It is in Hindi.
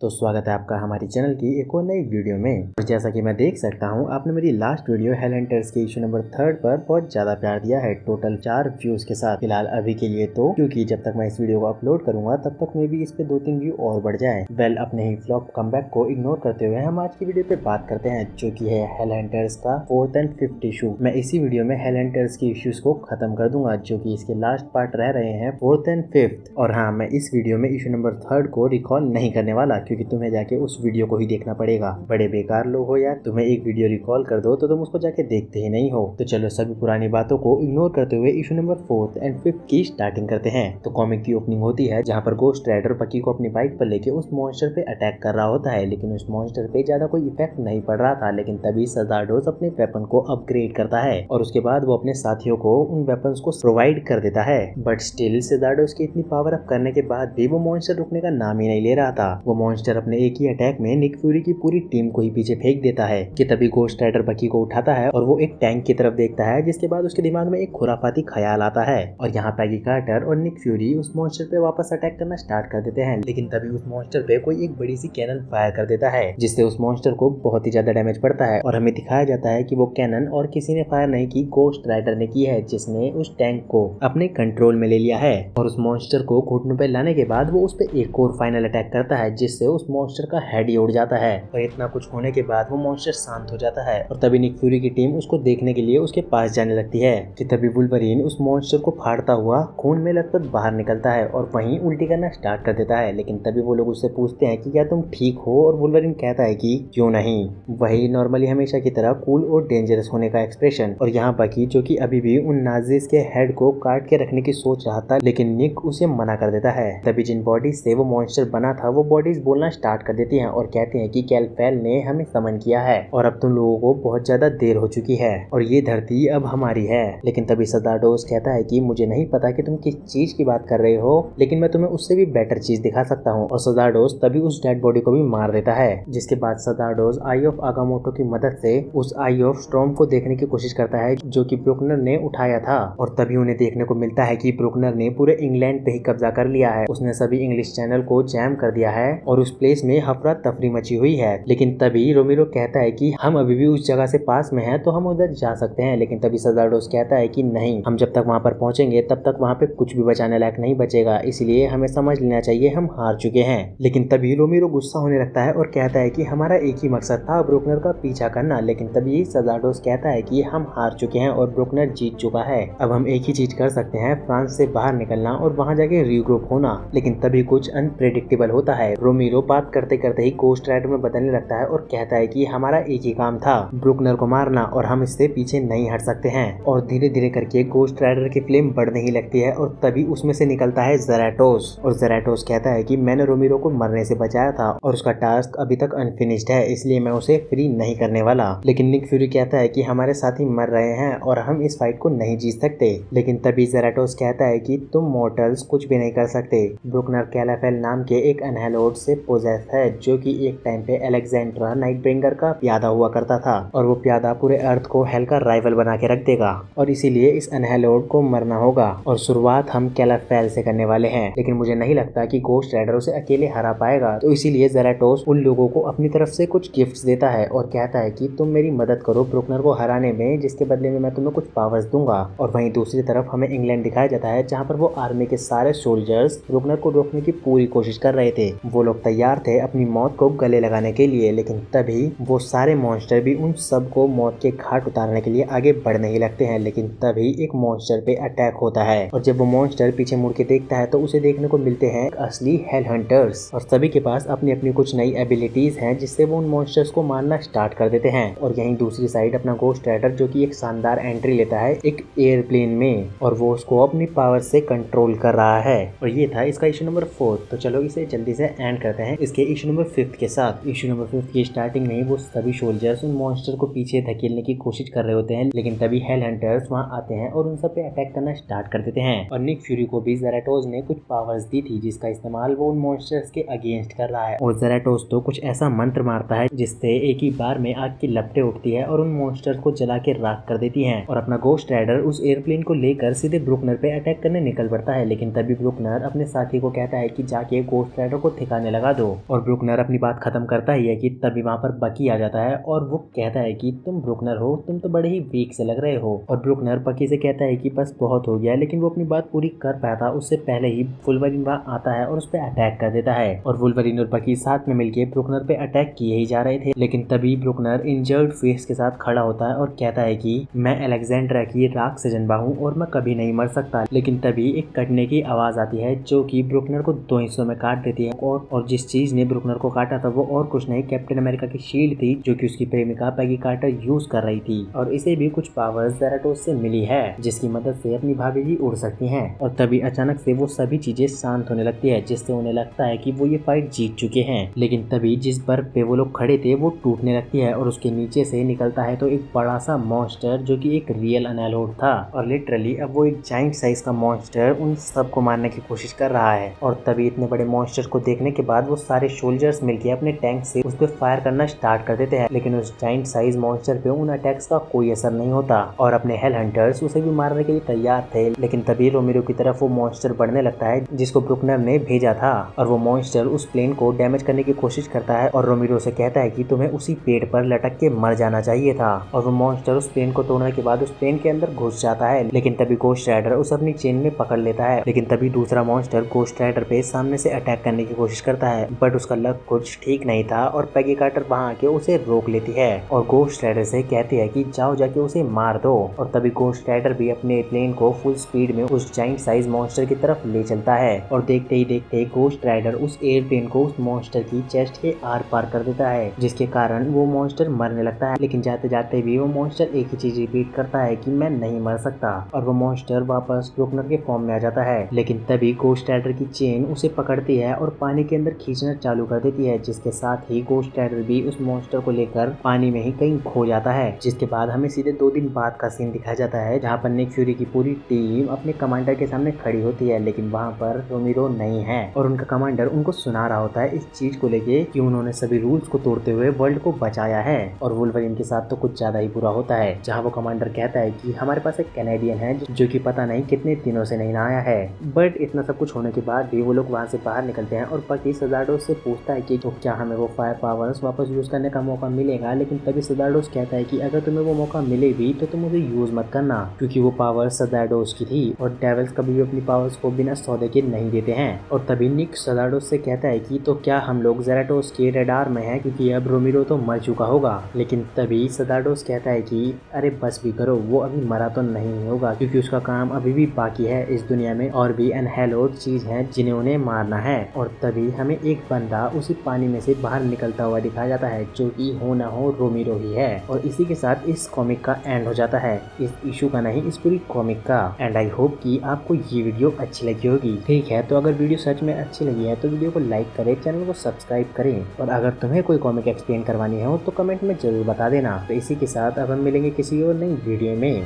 तो स्वागत है आपका हमारी चैनल की एक और नई वीडियो में। और जैसा कि मैं देख सकता हूं, आपने मेरी लास्ट वीडियो हेलेंटर्स के इशू नंबर 3 पर बहुत ज्यादा प्यार दिया है, टोटल 4 व्यूज के साथ फिलहाल अभी के लिए तो, क्योंकि जब तक मैं इस वीडियो को अपलोड करूंगा तब तक मे भी इस पे 2-3 व्यू और बढ़ जाए। वेल, अपने ही फ्लॉप कमबैक को इग्नोर करते हुए हम आज की वीडियो पे बात करते हैं, जो की है हेलेंटर्स का 4th एंड 5th इशू। मैं इसी वीडियो में हेलेंटर्स के इश्यूज को खत्म कर दूंगा, जो की इसके लास्ट पार्ट रह रहे हैं 4th एंड 5th। और हाँ, मैं इस वीडियो में इशू नंबर 3 को रिकॉल नहीं करने वाला, क्योंकि तुम्हें जाके उस वीडियो को ही देखना पड़ेगा। बड़े बेकार लोग हो यार, तुम्हें एक वीडियो रिकॉल कर दो तो तुम उसको जाके देखते ही नहीं हो। तो चलो सभी पुरानी बातों को इग्नोर करते हुए issue number 4th and 5th की स्टार्टिंग करते हैं। तो कॉमिक की ओपनिंग होती है जहाँ पर गोस्ट राइडर बकी को अपनी बाइक पर लेके उस मॉन्स्टर पे अटैक कर रहा होता है, लेकिन उस मॉन्स्टर पे ज्यादा कोई इफेक्ट नहीं पड़ रहा था। लेकिन तभी सजार्डोस अपने वेपन को अपग्रेड करता है और उसके बाद वो अपने साथियों को उन वेपन्स को प्रोवाइड कर देता है। बट स्टिल सजार्डोस की इतनी पावर अप करने के बाद भी वो मॉन्स्टर रुकने का नाम ही नहीं ले रहा था। वो मॉन्स्टर अपने एक ही अटैक में निक फ्यूरी की पूरी टीम को ही पीछे फेंक देता है कि तभी गोस्ट राइडर बकी को उठाता है और वो एक टैंक की तरफ देखता है, जिसके बाद उसके दिमाग में एक खुराफाती ख्याल आता है। और यहाँ पैगी कार्टर और निक फ्यूरी उस मॉन्स्टर पे वापस अटैक करना स्टार्ट कर देते हैं, लेकिन तभी उस मॉन्स्टर पे कोई एक बड़ी सी कैनन फायर कर देता है, जिससे उस मॉन्स्टर को बहुत ही ज्यादा डैमेज पड़ता है। और हमें दिखाया जाता है कि वो कैनन और किसी ने फायर नहीं की, गोस्ट राइडर ने की है, जिसने उस टैंक को अपने कंट्रोल में ले लिया है। और उस मॉन्स्टर को घुटनों पे लाने के बाद वो उस पे एक और फाइनल अटैक करता है, जिससे उस मॉन्स्टर का हेड ही उड़ जाता है। और इतना कुछ होने के बाद वो मॉन्स्टर शांत हो जाता है और तभी निक फ्यूरी की टीम उसको देखने के लिए उसके पास जाने लगती है कि तभी वुल्वरीन उस मॉन्स्टर को फाड़ता हुआ खून में लथपथ बाहर निकलता है और वहीं उल्टी करना स्टार्ट कर देता है। लेकिन तभी वो लोग उससे पूछते हैं कि क्या तुम ठीक हो, और वुल्वरीन कहता है कि क्यों नहीं, वही नॉर्मली हमेशा की तरह कूल और डेंजरस होने का एक्सप्रेशन। और यहाँ बकी, जो कि अभी भी उन नाजीज के हेड को काट के रखने की सोच रहा था, लेकिन निक उसे मना कर देता है। तभी जिन बॉडीज से वो मॉन्स्टर बना था वो बॉडीज बोलना स्टार्ट कर देती हैं और कहते हैं कि कैलफेल ने हमें समन किया है और अब तुम लोगों को बहुत ज्यादा देर हो चुकी है और ये धरती अब हमारी है। लेकिन तभी सजार्डोस कहता है कि मुझे नहीं पता कि तुम किस चीज की बात कर रहे हो, लेकिन मैं तुम्हें उससे भी बेटर चीज दिखा सकता हूँ। और सजार्डोस तभी उस डेड बॉडी को भी मार देता है, जिसके बाद सजार्डोस आई ऑफ आगामोटो की मदद से उस आई ऑफ स्टॉर्म को देखने की कोशिश करता है, जो कि ब्रुकनर ने उठाया था। और तभी उन्हें देखने को मिलता है कि ब्रुकनर ने पूरे इंग्लैंड पे ही कब्जा कर लिया है। उसने सभी इंग्लिश चैनल को जैम कर दिया है और उस प्लेस में हफरा तफरी मची हुई है। लेकिन तभी रोमिरो कहता है कि हम अभी भी उस जगह से पास में हैं, तो हम उधर जा सकते हैं। लेकिन तभी सजार्डोस कहता है कि नहीं, हम जब तक वहां पर पहुंचेंगे तब तक वहां पे कुछ भी बचाने लायक नहीं बचेगा, इसलिए हमें समझ लेना चाहिए हम हार चुके हैं। लेकिन तभी रोमिरो गुस्सा होने लगता है और कहता है कि हमारा एक ही मकसद था, ब्रुकनर का पीछा करना। लेकिन तभी सजार्डोस कहता है कि हम हार चुके हैं और ब्रुकनर जीत चुका है। अब हम एक ही चीज कर सकते हैं, फ्रांस से बाहर निकलना और वहां जाके रीग्रुप होना। लेकिन तभी कुछ अनप्रेडिक्टेबल होता है। रोमिरो बात करते करते ही गोस्ट राइडर में बदलने लगता है और कहता है कि हमारा एक ही काम था, ब्रुकनर को मारना, और हम इससे पीछे नहीं हट सकते हैं। और धीरे धीरे करके गोस्ट राइडर की फ्लेम बढ़ने ही लगती है और तभी उसमें से निकलता है ज़राटोस। और ज़राटोस कहता है कि मैंने रोमिरो को मरने से बचाया था और उसका टास्क अभी तक अनफिनिश्ड है, इसलिए मैं उसे फ्री नहीं करने वाला। लेकिन निक फ्यूरी कहता है कि हमारे साथी मर रहे हैं और हम इस फाइट को नहीं जीत सकते। लेकिन तभी ज़राटोस कहता है कि तुम मॉर्टल्स कुछ भी नहीं कर सकते। ब्रुकनर कैलाफेल नाम के एक अनहेलोड से पोजेस है, जो कि एक टाइम पे अलेक्जेंड्रा नाइटब्रिंगर का प्यादा हुआ करता था और वो प्यादा पूरे अर्थ को हेल का राइवल बना के रख देगा और इसीलिए इस अनहेलोड को मरना होगा। और शुरुआत हम कैलाफेल से करने वाले हैं, लेकिन मुझे नहीं लगता कि गोस्ट राइडर उसे अकेले हरा पाएगा। तो इसीलिए ज़राटोस उन लोगों को अपनी तरफ से कुछ गिफ्ट्स देता है और कहता है कि तुम मेरी मदद करो ब्रुकनर को हराने में, जिसके बदले में मैं तुम्हें कुछ पावर्स दूंगा। और वहीं दूसरी तरफ हमें इंग्लैंड दिखाया जाता है, जहाँ पर वो आर्मी के सारे सोल्जर्स ब्रुकनर को रोकने की पूरी कोशिश कर रहे थे। वो लोग तैयार थे अपनी मौत को गले लगाने के लिए, लेकिन तभी वो सारे मॉन्स्टर भी उन सब को मौत के घाट उतारने के लिए आगे बढ़ने ही लगते हैं। लेकिन तभी एक मॉन्स्टर पे अटैक होता है और जब वो मॉन्स्टर पीछे मुड़ के देखता है तो उसे देखने को मिलते हैं असली हेल हंटर्स और सभी के पास अपनी अपनी कुछ नई एबिलिटीज हैं, जिससे वो उन मॉन्स्टर्स को मारना स्टार्ट कर देते हैं। और यहीं दूसरी साइड अपना गोस्ट राइडर, जो कि एक शानदार एंट्री लेता है एक एयरप्लेन में और वो उसको अपनी पावर से कंट्रोल कर रहा है। और ये था इसका इशू नंबर 4। तो चलो इसे जल्दी से एंड करते हैं इसके इशू नंबर 5 के साथ। इशू नंबर 5 की स्टार्टिंग में वो सभी सोल्जर्स उन मॉन्स्टर को पीछे धकेलने की कोशिश कर रहे होते हैं, लेकिन तभी हेल हंटर्स वहां आते हैं और उन सब पे अटैक करना स्टार्ट कर देते हैं। और निक फ्यूरी को भी ज़राटोस ने कुछ पावर्स दी थी, जिसका इस्तेमाल वो उन मॉन्स्टर्स के अगेंस्ट कर रहा है। और ज़राटोस तो कुछ ऐसा मंत्र मारता है जिससे एक ही बार में आग की लपटें उठती है और उन मॉन्स्टर्स को जला के राख कर देती हैं। और अपना गोस्ट राइडर उस एयरप्लेन को लेकर सीधे ब्रुकनर पे अटैक करने निकल पड़ता है, लेकिन तभी ब्रुकनर अपने साथी को कहता है कि जाके गोस्ट राइडर को ठिकाने लगा लगा दो। और ब्रुकनर अपनी बात खत्म करता ही है कि तभी वहाँ पर बकी आ जाता है और वो कहता है कि तुम ब्रुकनर हो, तुम तो बड़े ही वीक से लग रहे हो। और ब्रुकनर बकी से कहता है कि बस बहुत हो गया, लेकिन वो अपनी बात पूरी कर पाया था उससे पहले ही वुल्वरीन वहाँ आता है और उस पर अटैक कर देता है। और वुल्वरीन और बकी साथ में मिलकर ब्रुकनर पे अटैक किए ही जा रहे थे, लेकिन तभी ब्रुकनर इंजर्ड फेस के साथ खड़ा होता है और कहता है कि मैं अलेक्जेंड्रा की राख से जन्मा हूँ और मैं कभी नहीं मर सकता। लेकिन तभी एक कटने की आवाज आती है जो कि ब्रुकनर को दो हिस्सों में काट देती है। और जिस चीज ने ब्रुकनर को काटा था वो और कुछ नहीं, कैप्टन अमेरिका की शील्ड थी जो कि उसकी प्रेमिका पैगी कार्टर यूज कर रही थी। और इसे भी कुछ पावर्स ज़ेराटोस से मिली है जिसकी मदद से अपनी भाभी भी उड़ सकती हैं। और तभी अचानक से वो सभी चीजें शांत होने लगती है, जिससे उन्हें लगता है कि वो ये फाइट जीत चुके हैं। लेकिन तभी जिस बर्फ पे वो लोग खड़े थे वो टूटने लगती है और उसके नीचे से निकलता है तो एक बड़ा सा मॉन्स्टर जो कि एक रियल अनैलोड था। और लिटरली अब वो एक जाइंट साइज का मॉन्स्टर उन सबको मारने की कोशिश कर रहा है। और तभी इतने बड़े मॉन्स्टर को देखने के बाद वो सारे सोल्जर्स मिलकर अपने टैंक से उस पर फायर करना स्टार्ट कर देते हैं, लेकिन उस जाइंट साइज मॉन्स्टर पे उन अटैक्स का कोई असर नहीं होता। और अपने हेल हंटर्स उसे भी मारने के लिए तैयार थे, लेकिन तभी रोमिरो की तरफ वो मॉन्स्टर बढ़ने लगता है जिसको ब्रुकनर ने भेजा था। और वो मॉन्स्टर उस प्लेन को डैमेज करने की कोशिश करता है और रोमिरो से कहता है कि तुम्हें उसी पेड़ पर लटक के मर जाना चाहिए था। और वो मॉन्स्टर उस प्लेन को तोड़ने के बाद उस प्लेन के अंदर घुस जाता है, लेकिन तभी गोस्ट राइडर उसे अपनी चेन में पकड़ लेता है। लेकिन तभी दूसरा मॉन्स्टर गोस्ट राइडर पे सामने से अटैक करने की कोशिश करता है, बट उसका लक कुछ ठीक नहीं था और पैगी कार्टर वहाँ आके उसे रोक लेती है और गोस्ट राइडर से कहती है कि जाओ जाके उसे मार दो। और तभी गोस्ट राइडर भी अपने प्लेन को फुल स्पीड में उस जाइंट साइज मॉन्स्टर की तरफ ले चलता है और देखते ही देखते गोस्ट राइडर उस एयरप्लेन को उस मॉन्स्टर की चेस्ट के आर पार कर देता है, जिसके कारण वो मॉन्स्टर मरने लगता है। लेकिन जाते जाते भी वो मॉन्स्टर एक ही चीज रिपीट करता है कि मैं नहीं मर सकता और वो मॉन्स्टर वापस ब्रुकनर के फॉर्म में आ जाता है। लेकिन तभी गोस्ट राइडर की चेन उसे पकड़ती है और पानी के अंदर खींचना चालू कर देती है, जिसके साथ ही गोस्ट राइडर भी उस मॉन्स्टर को लेकर पानी में ही कहीं खो जाता है। जिसके बाद हमें सीधे 2 दिन बाद का सीन दिखाया जाता है जहाँ पर निक फ्यूरी की पूरी टीम अपने कमांडर के सामने खड़ी होती है, लेकिन वहाँ पर रोमिरो नहीं है और उनका कमांडर उनको सुना रहा होता है इस चीज को लेके कि उन्होंने सभी रूल्स को तोड़ते हुए वर्ल्ड को बचाया है। और वुल्वरीन के साथ तो कुछ ज्यादा ही बुरा होता है, जहाँ वो कमांडर कहता है कि हमारे पास एक कैनेडियन है जो कि पता नहीं कितने दिनों से नहीं नहाया है। बट इतना सब कुछ होने के बाद भी वो लोग वहाँ से बाहर निकलते हैं और बकी सजाडोस से पूछता है कि तो क्या हमें वो फायर पावर्स वापस यूज करने का मौका मिलेगा। लेकिन तभी सजाडोस कहता है कि अगर तुम्हें वो मौका मिले भी तो तुम उसे यूज मत करना, क्योंकि वो पावर सजाडोस की थी और डेविल्स कभी भी अपनी पावर्स को बिना सौदे के नहीं देते हैं। और तभी निक सजाडोस से कहता है कि तो क्या हम लोग ज़ेराटोस के रडार में हैं, क्योंकि अब रोमिरो तो मर चुका होगा। लेकिन तभी सजाडोस कहता है कि अरे बस भी करो, वो अभी मरा तो नहीं होगा, क्योंकि उसका काम अभी भी बाकी है। इस दुनिया में और भी अनहैलोड चीज हैं जिन्हें उन्हें मारना है। और तभी हमें एक बंदा उसी पानी में से बाहर निकलता हुआ दिखाया जाता है जो कि हो ना हो रोमिरो ही है। और इसी के साथ इस कॉमिक का एंड हो जाता है, इस इशू का नहीं, इस पूरी कॉमिक का। एंड आई होप कि आपको ये वीडियो अच्छी लगी होगी। ठीक है, तो अगर वीडियो सच में अच्छी लगी है तो वीडियो को लाइक करें, चैनल को सब्सक्राइब करें और अगर तुम्हें कोई कॉमिक एक्सप्लेन करवानी हो तो कमेंट में जरूर बता देना। तो इसी के साथ अब हम मिलेंगे किसी और नई वीडियो में।